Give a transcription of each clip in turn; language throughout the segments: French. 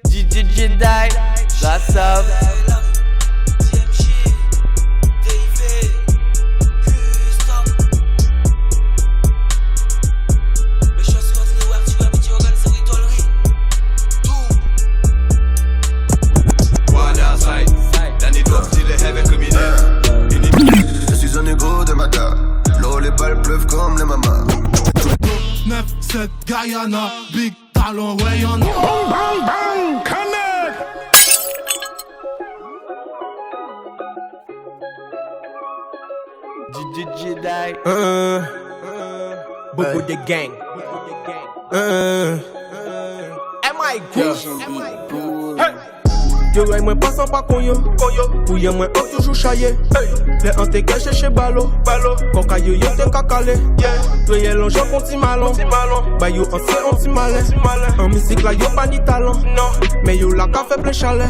DJ Jedi, la savent. Je suis un égo de ma gare. L'eau, les balles pleuvent comme les mamas. 9-7 Guyana, big talent, ouais y'en a. Bang bang bang, connect. DJ Jedi. Beaucoup de gang. Am I good? Yo ray mwen pasan pa konyo Pouye mwen an toujou chaye Le an te gèche chez balo Koka yo yo te kakale Toye lon jan konti malon Ba yo an se an ti male An misik la yo pa ni talon Men yo la ka fe ple chale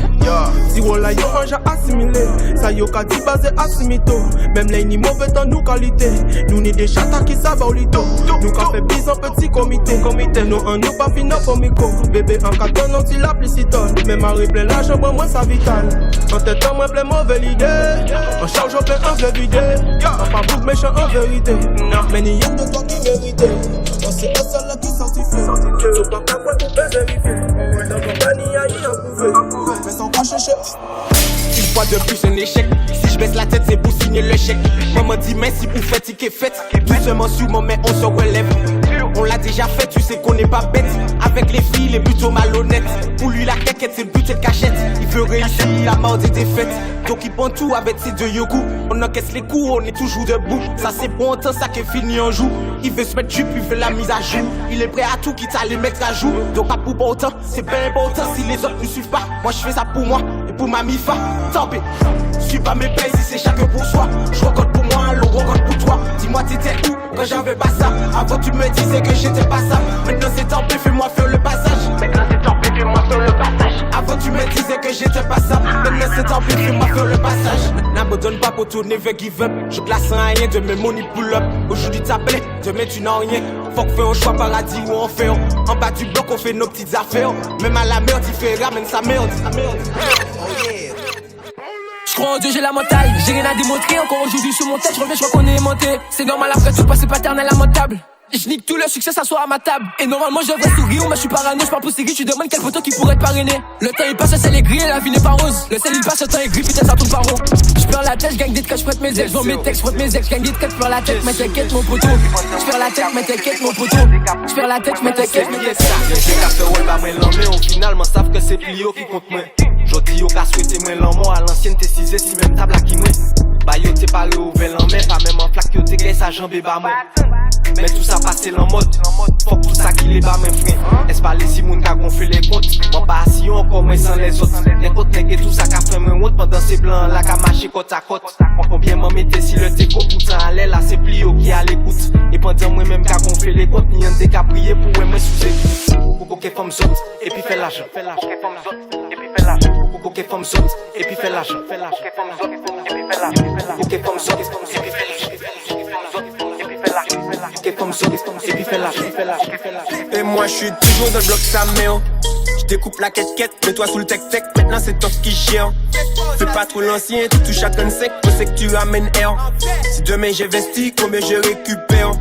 Si wo la yo anja asimile Sa yo ka di base asimito Mem le ni mauve tan nou kalite Nou ni de chata ki sa ba ou lito Nou ka fe biz an petit komite Nou an nou pa fina komiko Bebe an ka ton an ti la plisitol Men ma reple la jambe moi ça vital. En tête moi plein mauvaise idée. En charge plein en vrai vidé. En pas bouc méchant en vérité. Mais n'y a de toi qui mérite. On sait un seul qui sanctifie. Sauf pas qu'à quoi tu peux vérifier. Dans ton panier à y en prouver. Mais sans pas chercher. Une fois de plus un échec. Si je baisse la tête c'est pour signer le chèque. Maman dit merci pour faire ticket fête. Doucement sur mon mais on se relève. On l'a déjà fait, tu sais qu'on n'est pas bête. Avec les filles, il est plutôt malhonnête. Pour lui la quéquette c'est le but de cachette. Il veut réussir, la mort des défaites. Donc il prend tout avec ses deux yogourts. On encaisse les coups, on est toujours debout. Ça c'est bon temps, ça qui est fini en joue. Il veut se mettre jupe, il veut la mise à jour. Il est prêt à tout, quitte à les mettre à jour. Donc pas pour bon temps, c'est bien important. Si les autres ne suivent pas, moi je fais ça pour moi et pour ma mifa. Tant pis, suis pas mes pays, c'est chacun pour soi. Je recote pour moi, l'on recote pour toi. Dis-moi t'étais où quand j'avais pas ça. Avant tu me disais que j'étais pas ça. Maintenant c'est tant pis, fais-moi faire le passage. Maintenant c'est tant pis, fais-moi faire le passage. Avant tu me disais que j'étais pas ça. Maintenant c'est tant pis, fais-moi faire le passage. N'abandonne pas pour tourner, never give up. Je glace en rien, demain money pull up. Aujourd'hui t'appelles, demain tu n'as rien. Faut que fait un choix paradis ou enfer. En bas du bloc on fait nos petites affaires. Même à la merde il fait ramène sa merde. J'crois en Dieu, j'ai la mentale, j'ai rien à démontrer. Encore aujourd'hui sur mon tête, j'reviens, j'crois qu'on est aimanté. C'est normal après tout passer paternel lamentable. J'nique tout le succès, s'assoit à ma table. Et normalement je devrais sourire, mais j'suis parano, j'parle pour Siri. Tu demandes quel poteau qui pourrait te parrainer. Le temps il passe, le ciel est gris et la vie n'est pas rose. Le ciel il passe, le temps est gris, putain ça tourne pas rond. J'perds la tête, j'gagne des traites, j'prête mes ex. J'vends mes textes, j'prête mes ex, j'gagne des traites, j'perds la tête, mais t'inquiète mon poteau. J'perds la tête, mais t'inquiète mon poteau. J'perds la tête, mais t'inquiète, mais t'inquiète. J'ai qu'à faire ouais, bah, mais au final, m'en savent que c'est Plio qui compte moi. J'dis yo qu'à souhaiter moi l'amour à l'ancienne, t'es 6 si même table à qui moi. Bah yo t'es paré au vel en main, pas même en flaque, yo t'es gay, sa jambe et bah moi. Mais tout ça passe en mode. Faut tout ça qui les bat mes frères. Est-ce pas les simons qui ont fait les comptes. Mon pas si on encore moins sans les autres. Les côtes nègres tout ça qui a fait mes honte. Pendant ces blancs là qui a marché côte à côte. Combien m'en mettait si le téco poussant à l'aile là c'est Plio qui a l'écoute. Et pendant moi même qui ont fait les comptes. Ni un des cabriers pour moi sous Coco qui femme saute et puis fait l'argent. Et puis fait l'argent. Coco qui femme saute et puis fait l'argent. Coco qui femme saute et puis fait l'argent. Et moi je suis toujours dans le bloc sa mère. Je découpe la quête, mets-toi sous le tech-tech. Maintenant c'est toi qui gère. Fais pas trop l'ancien, tu touches à ton sec. Je sais que tu amènes air. Si demain j'investis, combien je récupère.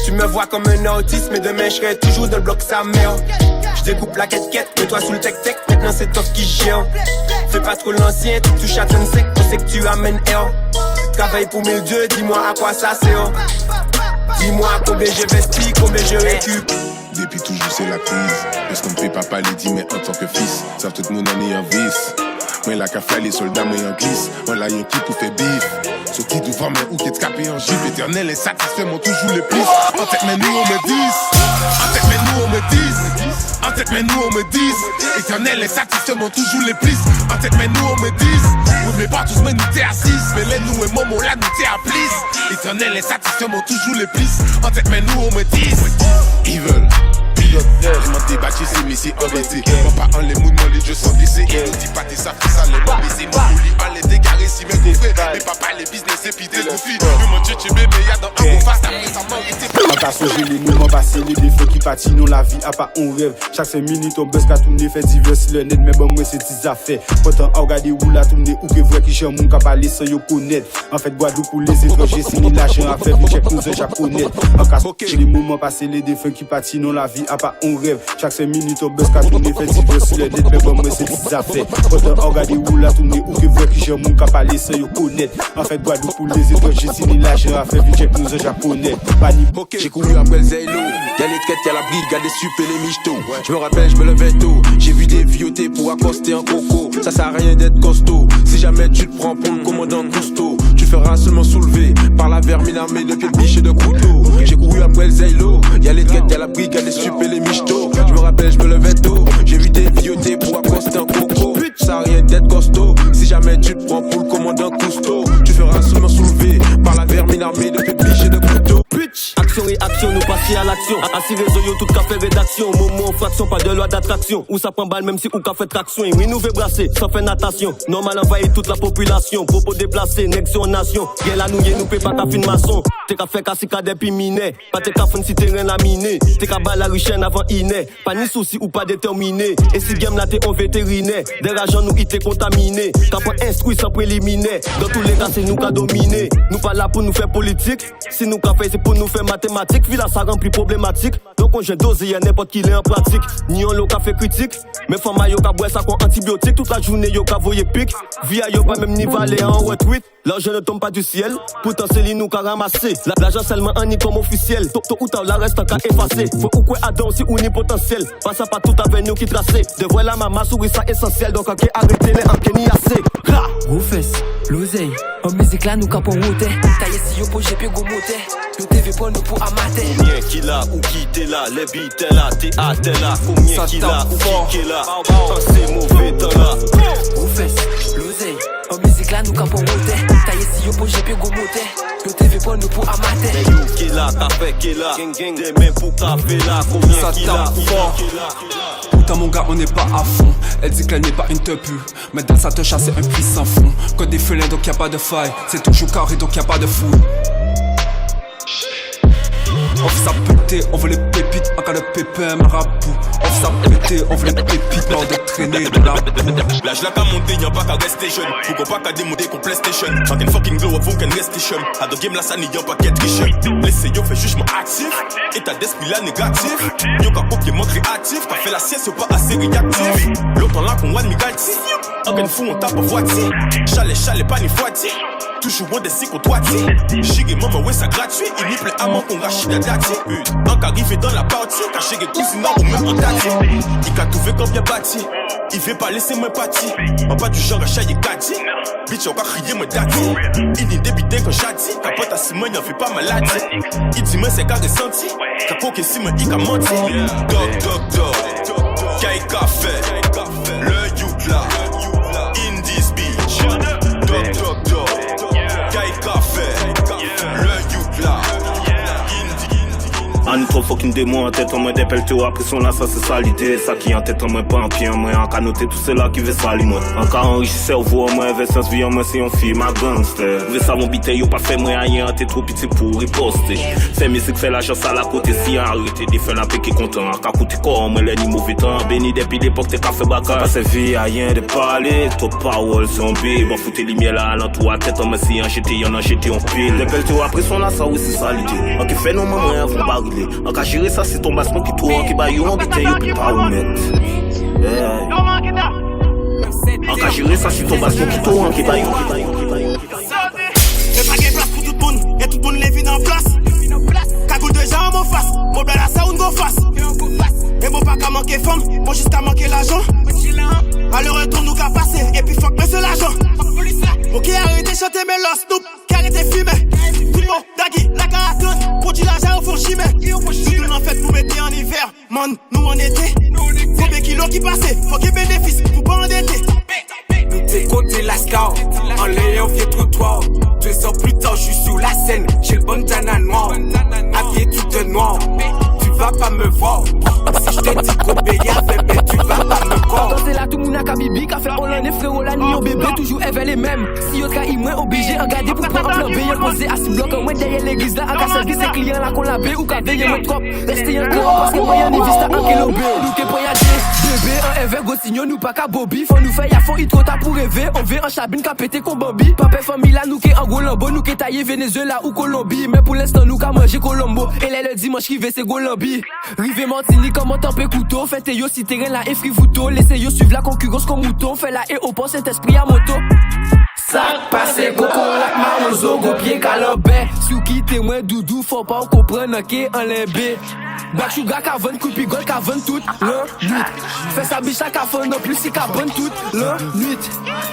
Tu me vois comme un autiste, mais demain je serai toujours dans le bloc sa mère. Je découpe la quête, mets-toi sous le tech-tech. Maintenant c'est toi qui gère. Fais pas trop l'ancien, tu touches à ton sec. Je sais que tu amènes air. Travaille pour 1000 dieux, dis-moi à quoi ça sert. Dis-moi combien j'investis, combien je récup. Depuis toujours c'est la crise. Est-ce qu'on me fait pas parler dit mais en tant que fils. Savent tout le monde en est en vice. Moi la café les soldats moi en glisse. Moi là y'en qui pour faire bif. Sorti devant mais ou qui est capé en gif. Éternel et satisfait mon toujours le plus. En tête mais nous on me dise. En tête mais nous on me dise. En tête mais nous on me dise. Éternel et satisfait mon toujours les plus. En tête mais nous on me dise. Oui mais pas tous mais nous t'es assis. Mais les nous et maman là nous t'es à plus. Éternel et satisfait mon toujours les plus. En tête mais nous on me dise. Ils veulent J'm'en débattu, c'est mais c'est embêté. Papa en les mouns, les jeux sont glissés. Et nous dit pas t'es ça, ça les mains baissées. Mon coulis en les dégarés, si mes coffrets. Mais papa les business et pis des conflits. Mais mon Dieu, tu mets, mais y'a dans un bon face. Après ça m'a été. On t'a sauvé les moments passés, les défauts qui patinent la vie, à pas on rêve. Chaque 5 minutes, on buzz qu'à tourner, fait divers si le net, mais bon, moi c'est des affaires. Pourtant, on regarde où la tourner, ou que vrai qui cherche mon cap à aller sans yo connaître. En fait, Guadeloupe pour les étrangers, c'est ni l'argent à faire, check nous un japonais. En cas les moments passés, les défauts qui patinent la vie, à pas on rêve. Chaque 5 minutes, on buzz qu'à tourner, fait divers si le net, mais bon, moi c'est des affaires. Pourtant, on regarde où la tourner, ou que vrai qui cherche mon cap à aller sans yo connaître. En fait, Guadeloupe pour les étrangers, c'est ni l'argent à faire, check nous un japonais. J'ai couru après le Zeylo, y'a les traites, y'a la brigade, les sup et les michtos. Je me rappelle, je me levais tôt, j'ai vu des violtés pour accoster un coco. Ça sert à rien d'être costaud, si jamais tu te prends pour le commandant Cousteau, tu feras seulement soulever par la vermine armée de pieds de biche et de couteau. J'ai couru après le Zeylo, y'a les traites, y'a la brigade, les sup et les michtos. Je me rappelle, je me levais tôt, j'ai vu des violtés pour accoster un coco. Ça sert à rien d'être costaud, si jamais tu te prends pour le commandant Cousteau, tu feras seulement soulever par la vermine armée de pieds de biche et de couteau. Action et action, nous passer à l'action. Assis réseau, yo, tout café rédaction. Moment en fraction, pas de loi d'attraction. Où ça prend balle, même si ou café traction. Oui, nous veut brasser, sans faire natation. Normal, envahir toute la population. Propos déplacés, nexion nation. Y'a la nouille, nous paie pas ta fin maçon. T'es qu'à faire casser cadre puis miné. Pas t'es qu'à faire si terrain laminé. T'es qu'à balle la richesse avant iné. Pas ni souci ou pas déterminé. Et si game là, t'es en vétérinaire. Des rageants, nous, qui t'es contaminé. T'as pas instruit sans préliminaire. Dans tous les cas, c'est nous qu'à dominer. Nous pas là pour nous faire politique. Si nous qu'à faire, c'est pour nous faire mathématiques, villa ça remplit problématique. Donc on jette dosé, y'a n'importe qui l'est en pratique. Ni on l'eau café critique, mais femme yo ka boire ça con antibiotique. Toute la journée yo ka voyer pique. Via yo pas même ni valer en retweet. L'argent ne tombe pas du ciel, pourtant c'est lui nous qu'a ramassé. L'argent seulement en ni comme officiel. Tôt ou tard la reste en cas effacé. Faut ou quoi Adam si ou ni potentiel. Pas ça pas tout avec nous qui tracé. De voir la maman souris ça essentiel. Donc en qui arrêter les en qui ni assez. Roufès, l'oseille, en musique là nous capons route. Taillé si yo pour GP go moté. Yo TV pour nous pour amater. Combien qu'il a ou qui t'es là, les bites là, t'es à t'es là. Combien qu'il a ou qui t'es là, c'est mauvais temps là. Roufès, l'oseille, en musique là nous capons route. Taillé si yo pour GP go moté. Yo TV pour nous pour amater. Mais yo qui là, café qui là, des mains pour café là. Combien qu'il a, Putain mon gars on n'est pas à fond. Elle dit qu'elle n'est pas une tepu, mais dans sa touche c'est un puissant fond. Code des félins donc y'a pas de faille. C'est toujours carré donc y'a pas de foule. On fait ça péter, on veut les pépites, en cas de pépin, marabout. On fait ça péter, on veut les pépites, lors de traîner de la boue. Là je l'ai qu'à monter, y'a pas qu'à rester jeune. Faut qu'on pas qu'à démonter qu'on PlayStation. Fucking fucking glow up, fucking restation. À the game là ça n'y a pas qu'être riche. Laissez yo fait jugement actif, état d'esprit là négatif. Yo qu'à copier mon créatif, t'as fait la sieste, y'a pas assez réactif. Longtemps là qu'on voit de migati. Fucking fou on tape en voiture. Chalet pas ni foitier. Toujours bon des si qu'on doit dire. Chigé maman ouais ça gratuit. Il n'y plaît à mon qu'on rachide à dati. Un qu'arrivé dans la partie. Quand chigé cousine ou même en tati. Il qu'a tout fait comme bien bâti. Il veut pas laisser moi parti. En pas du genre à chailler gâti. Bitch on va crier moi dati. Il n'y débité quand j'adis. Capote à Simon y'en fait pas maladie. Il dit moi c'est qu'à ressenti. Capo que Simon il qu'a menti. Dog. Kaika fait. Le youth là. In this beach. Dog. Un trop fucking démon en tête en main des pelleteaux. Après son là ça c'est ça l'idée. Ça qui en tête en main pas en pied en main. En cas noter tout cela qui veut salir moi. En cas enrichi cerveau en main. Inversion vie en main c'est un film à gangster. Vous savez mon bité yo pas fait moi rien. T'es trop petit pour riposter. Fait musique fait la chance à la côté. Si arrêté de faire la paix qui est content. En cas coûter corps moi les ni mauvais temps. Béni depuis l'époque t'es qu'à faire bagarre. Pas servi à rien de parler. Trop parole zombie. Bon fouter les miels à l'entour à tête en main. Si en jeté y'en a jeté en pile. Des pelleteaux après son là ça oui c'est ça l'idée. En qui fait nos mamans avant barrer. En cas gérer ça c'est ton bassement qui tourne qui bat yo en bité yo peut pas remettre. En cas gérer ça c'est ton bassement qui tourne qui bat yo. Y'a pas de place pour tout le monde, y'a tout le monde les vies en place. Cagoule de gens en mon face, mon bled à ça ou go face. Et bon pas qu'à manquer femme, bon juste qu'à manquer l'argent. À le retour nous qu'à passer, et puis fuck monsieur l'agent. Ok arrêtez chanter mes lost noob, qui arrêtez fumer. Tout le monde, Dagui, la caratone, produit l'argent au four chimé. Tout en fait pour mettre en hiver, man, nous en été. Combien kilos qui passaient, faut qu'il bénéfice, faut pas endetter. Nous t'es côté la scar, en l'ayant vieux trottoir. 2 ans plus tard, je suis sur la scène, j'ai le bandana noir. Habillé tout de noir, tu vas pas me voir. n'a qu'à bibi, qu'a fait Hollande et frérot la nuit au bébé, toujours elle les mêmes. Si y'a qu'à y moins obligé, à garder pour prendre un plan B, y'a posé à 6 blocs, en moins derrière l'église là, à qu'à servir ses clients là qu'on l'a bé, ou qu'à veiller moins trop. Restez un cœur, parce que moi y'en est viste à 1 kilo B. Nous qu'est poyagé, bébé, un éver, gossignon, nous pas qu'à Bobby, faut nous faire y'a fond, il trop tard pour rêver, on veut un chabine qu'à péter qu'on Bobby. Papa famille là, nous qu'est en Golambo, nous qu'est taillé Venezuela ou Colombie, mais pour l'instant nous qu'à manger Colombo, et là le dimanche qui c'est Golambi. Rive Martinique, comment t'en peux couteau, faites yo si terrain là et frivouto, laissez yo suivre la concurrence comme mouton, fait la et au pont Saint-Esprit à moto. Sac passé, coco, lac marozo, go pied calobé. Sou qui témoin doudou, faut pas comprendre qu'est en lébé. Black sugar qu'a vendre, coupi gold qu'a vendre toute la nuit. Fais sa biche à qu'a fond, non plus si qu'a vendre toute la nuit.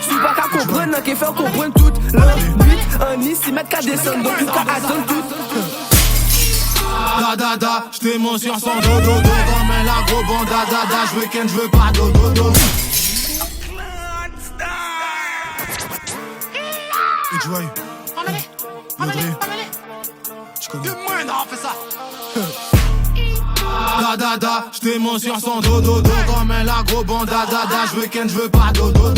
Sou pas qu'à comprendre qu'est fait comprendre toute la nuit. En ici, mettre qu'à descendre, donc tout qu'à attendre toute. Da da da, j't'ai mon sur son dodo, comme elle a gros bon da da da, j'veux qu'un j'veux pas dodo. Et joyeux. Tu connais. Non, fais ça. Da da da, j't'ai mon sur son dodo, comme elle a gros bon da da da, j'veux qu'un j'veux pas dodo.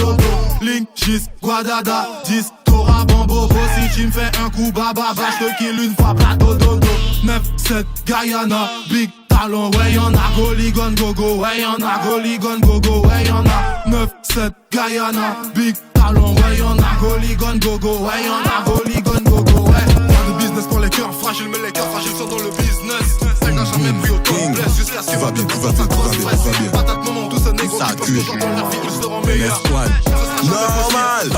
Link, Gis, Guadada, 10, Tora, Bambobo, si tu m'fais un coup baba, j'te kill une fois plateau dodo. 9-7, Guyana, big talon, ouais y'en a, Goligon gogo, ouais y'en a, Goligon gogo, ouais y'en a. 9-7, Guyana, big talon, ouais y'en a, Goligon gogo, ouais y'en a, Goligon gogo, ouais. Pas de business pour les cœurs fragiles, mais les cœurs fragiles sont dans le business. Elle n'a jamais pris autant de blesse jusqu'à ce que va bien, tout va bien. Patate moment, tout ça négo, ça tue. La vie, ils seront meilleurs. Normal.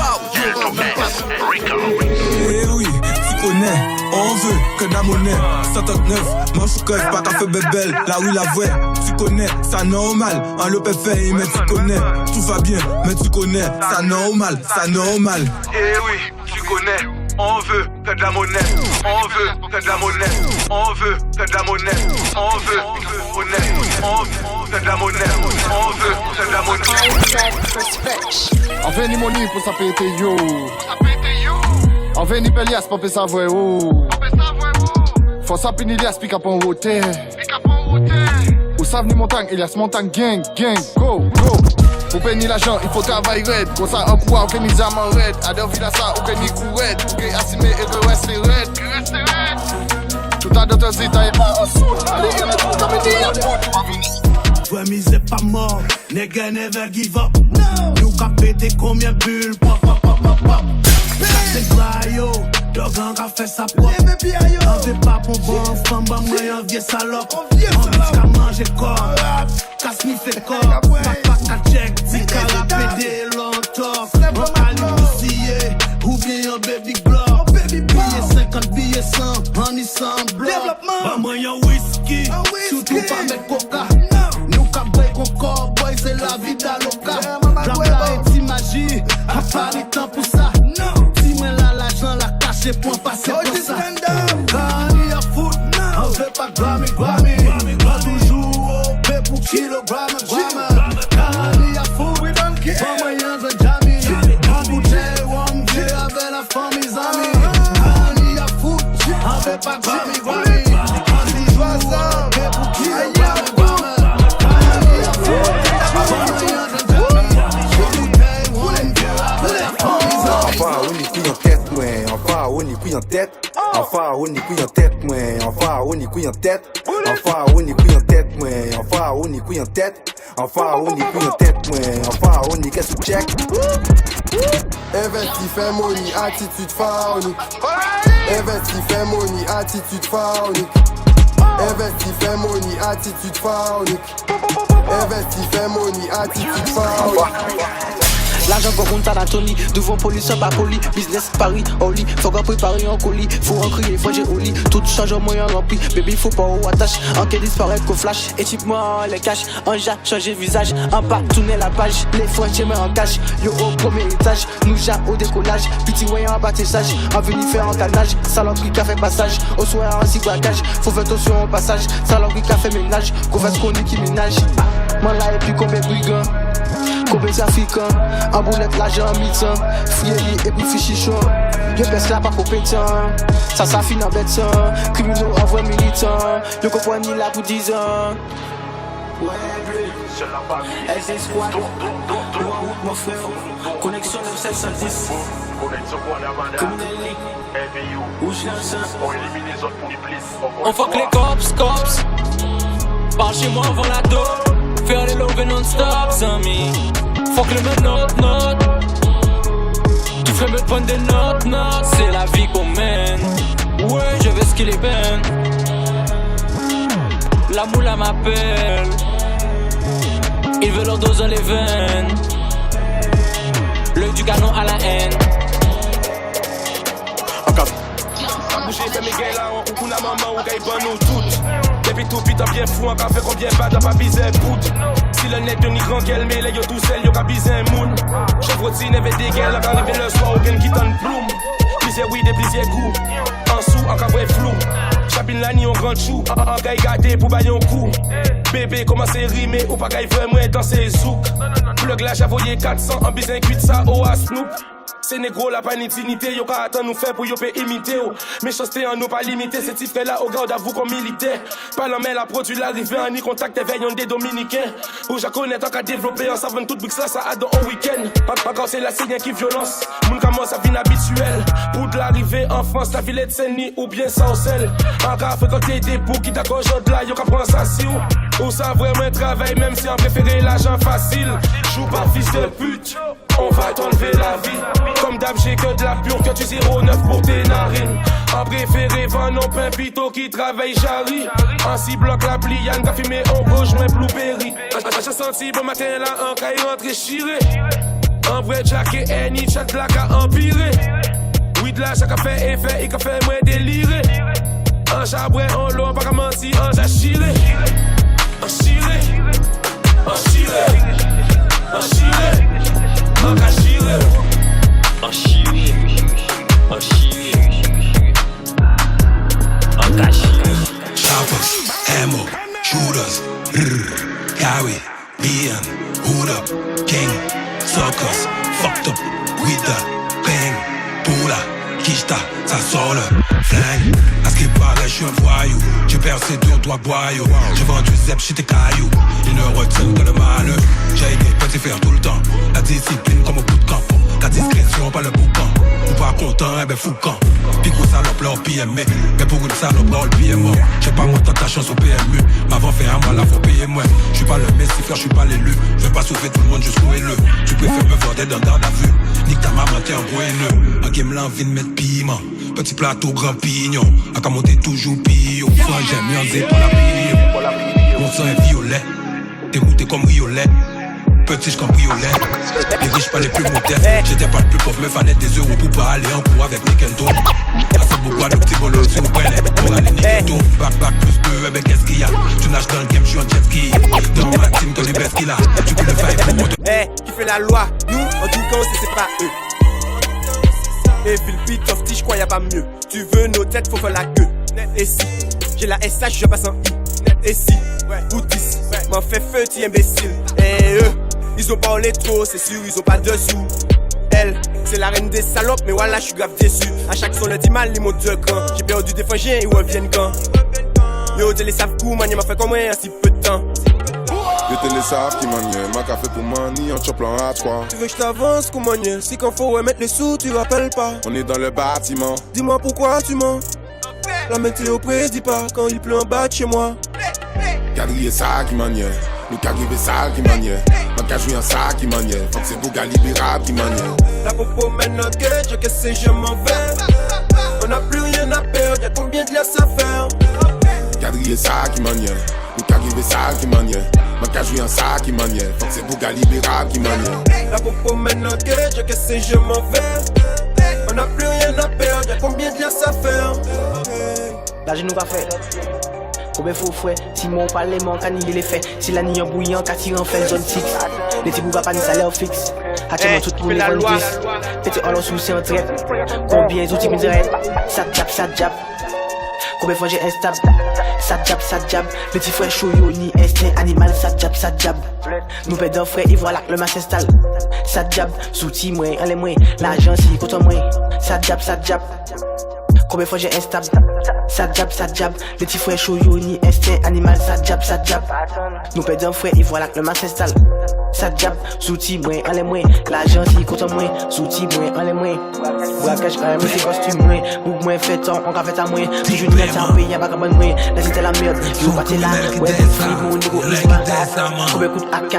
Eh oui, tu connais, on veut que de la monnaie. 59, manche ou coif, pas qu'à fait bébelle, là où la voix. Tu connais, ça normal, un lopé fait, mais tu connais, tout va bien, mais tu connais, ça normal, ça normal. Eh oui, tu connais, on veut que de la monnaie, on veut que de la monnaie, on veut que de la monnaie, on veut que de la monnaie, on veut que de la monnaie. On fait ni money pour ça péter yo. On fait ni pelias pour payer sa voix ou. Faut ça pini lias pick up en route. Ou savent ni montagne, il y a ce montagne gang, go. Pour payer l'argent, il faut travailler red. Comme ça, un pouvoir, on fait ni diamant red. À deux villes à ça, on fait ni couette. Pour que assumer et que rester red. Tout à d'autres états, et pas en sous. Allez, il y en a tout comme des y'a. Ouais, misé pas mort, nigga never give up. Nous qu'a pété combien de bulles, pop. Ça c'est glayo, le gang a fait sa propre. On veut pas pour bon enfant, bah moi un vieux salope. On veut qu'à manger corps, qu'à sniffer corps. Papa qu'à check, dit qu'à rapéder longtemps. On a l'huissier, ou bien un baby block. Billet 50, billet 100, on y semble. Bah moi un whisky, surtout pas mettre coca. Nous qu'à break encore, boy c'est la vie d'Aloca. Drama et magie, à pas le temps pour ça. Si moi là l'argent la caché pour passer pour ça. Grammy à foot, on veut pas Grammy. Pas toujours au paix pour kilogramme. Grammy à foot, pas moyen de jammer. En bouteille, one J avec la famille amis. Grammy à foot, on veut pas Grammy. Pas toujours au paix pour kilogramme. Enfin, on y couille en tête. Enfin, on y couille en tête, moi. Enfin, on y couille en tête. Enfin, on y couille en tête, moi. Enfin, on y couille en tête. Enfin, on y couille en tête, moi. Enfin, on y qu'est-ce que check. Investi, fait money, attitude pharaonique. Investi, fait money, attitude pharaonique. Investi, fait money, attitude pharaonique. Investi, fait money, attitude pharaonique. L'argent qu'on compte à l'Anthony, devant police pas poli, business Paris, Oli, faut qu'on prépare en colis, faut en crier, faut j'ai au lit, tout change en moyen rempli, baby faut pas au attache, en qu'elle disparaît qu'au flash, équipement les cash, en ja, changer visage, en bas, tourner la page, les frontières en cash, yo au premier étage, nous ja au décollage, petit voyant en bâtissage, en venir faire un canage, saloperie café passage, au soir en cyclage, faut faire attention au passage, saloperie café ménage, qu'on fasse qu'on qui ménage, moi là et puis combien brigands. Combien trafiquants, en boulette l'argent en mi-temps, fouillé et puis fichichon. Yo baisse là pas compétent, ça finit en bêtant, criminaux en voie militant, yo comprends ni là pour 10 ans. Ouais, LC Squad, ou en route mon frère. Connexion 9710. Criminel League, Rouge Lancer. On fuck les cops. Par chez moi avant la dope. Faire les love non-stop, Samy. Fuck le note. Tu fais me prendre des notes. C'est la vie qu'on mène. Ouais, je vais skiller ben. La moula m'appelle. Il veut leur dose dans les veines. L'œil du canon à la haine. Bouger, fait mes gars là, on coucou la maman, on gagne pas nous toutes. Depuis tout putain bien fou, on fait combien pas dans pas biser bout. Si le net de ni grand qu'elle met, les yo tout seul, yo ka biser un moon. Chevroti n'avait des gars, quand arrivé le soir, aucun qui donne plume. Plusieurs oui, des plusieurs coups. En sous, en cabre flou. Chapine la ni on grand chou, en gaille gâté pour bailler un coup. Bébé commence à rimer, ou pas gaille vraiment dans ses zouk. Plug la j'avoyé 400, en bisin cuit ça, oh à Snoop. C'est négro la panitinité, yo ka attend nous faire pour yo peut imiter. Méchanceté en nous pas limité, c'est type là au garde à vous comme militaire. Pas l'homme la produit l'arrivée en y contact veillons des dominicains. Où je connais tant qu'à développer en savant toute bix là ça a dans un week-end. Encore c'est la signe qui violence, moun commence à vie habituelle. Pour de l'arrivée en France, la Villette Saint-Denis ou bien Saucelle. Encore fréquenter des boucs qui d'accord aujourd'hui là, yo ka prend ça si ou ça vraiment travail même si on préféré l'argent facile. Joue pas fils de pute, on va t'enlever la vie. Comme d'hab j'ai que de la pure, que tu 0,9 pour tes narines. En préféré vend non pain pito qui travaille jarry. En 6 blocs la pliane, qu'a fumé en gauche mais blueberry. J'ai senti bon matin là en caille rentré chiré. En vrai jack et Annie, chat là qu'a empiré. Oui de là chaque fait effet et qu'a fait moins délirer. En chaboué en l'eau, pas qu'à mentir, en jachiré. En chiré, en chiré, en chiré, en cachiré. En chiré, en chiré, en cachiré. Choppers, ammo, shooters, carry, being, hood up, king, suckers, fucked up, with the bang, poula, kishta, ça sort le flingue. À ce qui paraît, je suis un voyou, j'ai percé 2-3 boyaux, j'ai vendu zep chez tes cailloux, ils ne retiennent que le malheur. J'ai des petits faire tout le temps, la discipline comme au bout de camp. La discrétion, pas le boucan. Ou pas content, eh ben fou quand. Pico salope, leur PME. Mais pour une salope, leur PMO. J'ai pas mon temps ta chance au PMU. M'avant fait un mois, là faut payer moins. J'suis pas le messie, frère, j'suis pas l'élu. Je vais pas sauver tout le monde jusqu'où est le. Tu préfères me voir d'être en garde à vue. Nique ta maman, t'es un gros haineux. En game, l'envie de mettre piment. Petit plateau, grand pignon. À qu'à monter toujours pillon. Soit j'aime bien zé pour la pillon. Mon sang est violet. Dérouté comme riolet. Petit j'cambriolet, les riches pas les plus modernes. J'étais pas le plus pauvre, me fallait des euros pour pas aller en cours avec Nikento. Assez beaucoup de petits bolos si vous prenez pour aller Nikento. Back plus 2, eh ben qu'est-ce qu'il y a? Tu nages dans le game, j'suis en jet ski. Dans ma team, t'as les best qu'il a. Tu peux le faire pour moi. Qui fait la loi? Nous, en tout cas, c'est pas eux. Et Philpit of T, j'crois y'a pas mieux. Tu veux nos têtes, faut faire la queue. Et si, j'ai la SH, je passe en I. Et si, Boutis, m'en fait feu, t'y imbécile. Et eux, ils ont parlé trop, c'est sûr, ils ont pas de sous. Elle, c'est la reine des salopes, mais voilà, je suis grave déçu. À chaque son, le dit mal, ils montent 2 crans. J'ai perdu des frangins, ils reviennent quand. Yo, t'es les savent coup, man, m'a fait comme moi en si peu de temps. Yo, t'es les savent qui m'en ma café pour mani en chop plan à 3. Tu veux que je t'avance, comment manier? Si quand faut remettre les sous, tu rappelles pas. On est dans le bâtiment. Dis-moi pourquoi tu mens. La météo prédit pas quand il pleut en bas de chez moi. Quadriller ça qui manière, nous qu'arriver ça qui manière. Ma qu'à jouer en ça qui manière, faut que c'est pour libérable qui manière. La popo maintenant que je que c'est je m'en vais. On n'a plus rien à perdre, y'a combien de glace à faire? Quadriller ça qui manière, nous qu'arriver ça qui manière. Ma qu'à jouer en ça qui manière, faut que c'est pour libérable qui manière. La popo maintenant que je que c'est je m'en vais. On n'a plus rien à perdre, y'a combien de glace à faire? Là je nous pas fait. Combien faut fouet, si mon palais manque à nier les faits. Si la nuit en bouillant, qu'à tirer en fait zone 6. Les petits bougas pas ni salaire fixe. Actuellement tout pour les bonnes 10. Petit all en souci en traite. Combien d'outils me direct? Ça jab. Combien fois j'ai instable? Ça jab. Petit frère chaud yo ni instinct animal. Ça jab. Nous perdons frère, ils voient là que le match s'installe. Ça jab, souti moi, allez moi. L'argent si contre moi. Ça jab. Combien de fois j'ai instable? Ça jab. Les petits frères chauds ni instinct animal, ça jab. Nous perdons frère, ils voient là que le mal s'installe. Ça jab, zouti moins, en les moins. L'argent si contre moins, zouti moins, en les moins. Braquage quand même, c'est costume moins. Bouk moins fait temps, on va faire à moins. Si je n'y ai pas y'a pas qu'à bonne moins. Là c'était la merde, yo parti là. Ouais, c'est free, mon niveau Isma. Combien coup de AK,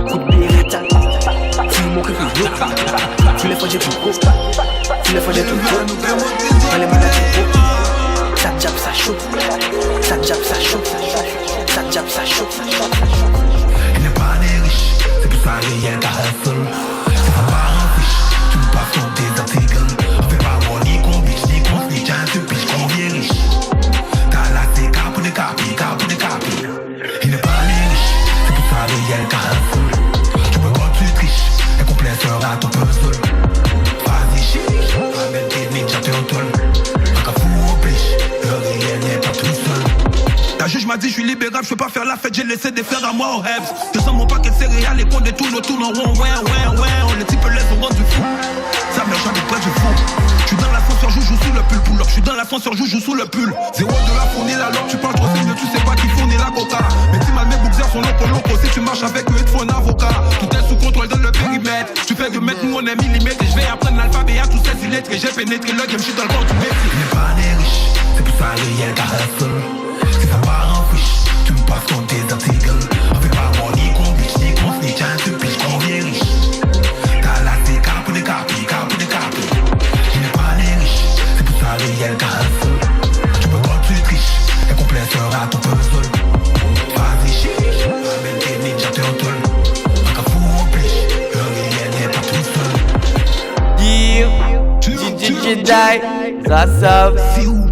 coup de Beretta. Tu mon cul, tous les fois j'ai tout gros. Tous les fois j'ai tout gros. On les malades tout gros. Ça jab, ça shoot. Ça jab, ça shoot. Ça jab, ça shoot. Il n'est pas né riche, c'est pour ça qu'il y a un gars seul. C'est pas un fiche, tu ne passes sur des articles. On fait pas voir ni qu'on biche, ni qu'on se nique, tu piches qu'on vient riche. T'as là c'est cap de capi. Il n'est pas né riche, c'est pour ça qu'il y a un gars seul. Tu peux quand tu triches, un complet sera ton puzzle. Vas-y chiche, ramène tes ninjas, t'es en tôle. Un cas fou au biche, le réel n'est pas tout seul. La juge m'a dit je suis libérable, je peux pas faire la fête, j'ai laissé des frères à moi au rêve. Je sens mon paquet de céréales, les cons détournent autour en rond, ouais, on les types laissent au rang du fou. Ça me jamais près du fou. Je suis dans l'ascenseur, je joue sous le pull, pull up. Je suis dans l'ascenseur, je joue sous le pull. Zéro de la fournée, la lampe, tu parles trop sérieux, tu sais pas qui fournit la coca. Mais tu m'as mes boxers sont loco, si tu marches avec eux, il te faut un avocat. Tout est sous contrôle dans le périmètre. Tu fais de mètres, nous on est millimètres. Et je vais apprendre l'alphabet à tous ces lettres. Et j'ai pénétré le game, je suis dans le corps du métier. Il n'est pas né riche, c'est pour ça qu'il y a un gars seul. C'est ça part en fiche, tu me passes contre tes articles. On fait pas voir ni qu'on biche, ni qu'on se nique, tu piches qu'on vient riche. T'as là c'est cap de capi. Il n'est pas né riche, c'est pour ça qu'il y a un gars seul. Tu peux quand tu triches, un complet sera ton puzzle. Vas-y chiche, ramène tes ninjas, t'es en tôle. Un cas fou au biche, le réel n'est pas tout seul. DJ Jedi, ça sauve.